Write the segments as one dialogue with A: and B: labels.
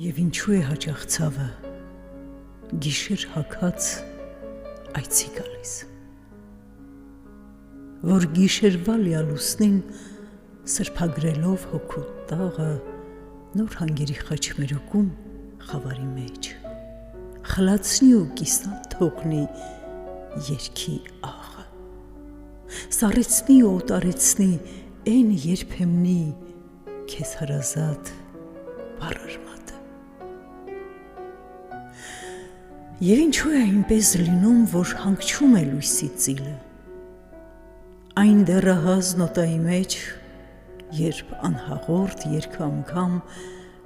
A: Եվ ինչու է հաճախ ցավը գիշեր հագած այցի գալիս, որ գիշերվա լիալուսնին սրբագրելով հոգու տաղը նոր հանգերի խաչմերուկում խավարի մեջ խլացնի ու կիսատ թողնի երքի աղը, սառեցնի ու օտարեցնի են երբեմնի քեզ հարազատ բարարմատը։ Եվ ինչու է այնպես լինում, որ հանգչում է լույսի ծիլը, այն դեռահաս նոտայի մեջ, երբ անհաղորդ երգ անգամ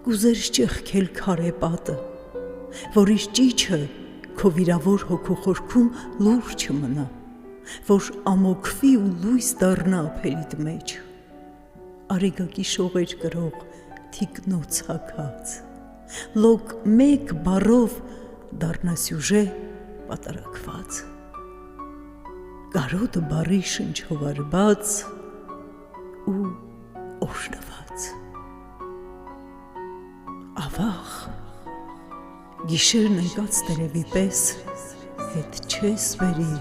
A: կուզեր ճեղքել քարե պատը, որ իր ճիչը քո վիրավոր հոգու խորքում լուր չմնա, որ ամոքվի ու լույս դառնա ափերիդ մեջ, արեգակի շողեր կրող թիկնոց հագած, լոկ մեկ բառով դառնա սյուժե պատարակված, կարոտը բարի շնչհովարված ու օժնված։ Ավաղ գիշերն ընկած տերևի պես հետ չես բերի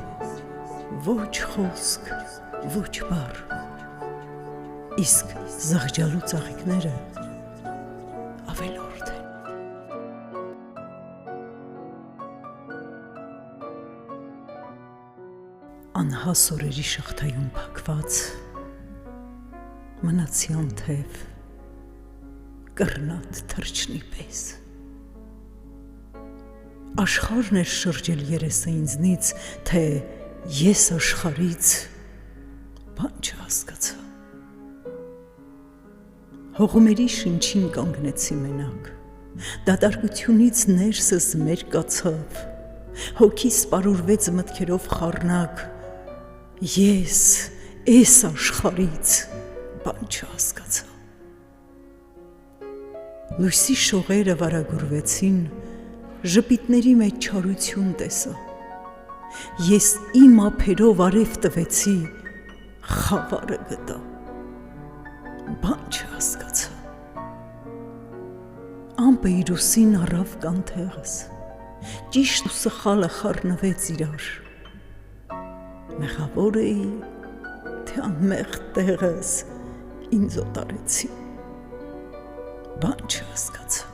A: ոչ խոսք, ոչ բառ, իսկ զղջալու ծաղիկները ավելորդ են։ Անհաս օրերի շղթայում փակված մնացի անթև կռնատ թռչնի պես, աշխարհն էր շրջել երեսը ինձնից, թե ես աշխարհից բան չհասկացա։ Հողմերի շնչին կանգնեցի մենակ, դատարկությունից ներսս մեր կացավ, հոգիս սպարուրվեց մտքերով խառնակ, ես աշխարհից բան չհասկացա։ Լույսի շողերը վարագուրվեցին, ժպիտների մեջ չարություն տեսա, ես իմ ափերով արև տվեցի, խավարը գտա, բան չհասկացա։ Ամպը իր ուսին առավ կանթեղս, ճիշտ ու սխալը խառնվեց իրար, մեղավոր էի, թե անմեղ տեղս ինձ օտարեցի, բան չհասկացա։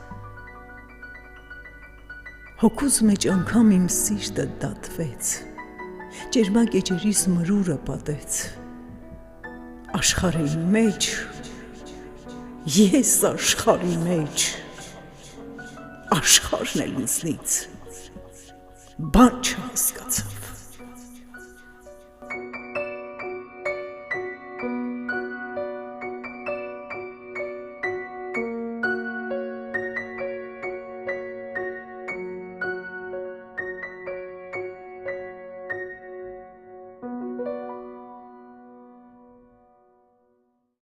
A: Հոգուս մեջ անգամ իմ սիրտը դատվեց, ճերմակ էջերիս մրուրը պատեց, աշխարհի մեջ, ես աշխարհի մեջ, աշխարհն էլ ինձնից բան չհասկացավ։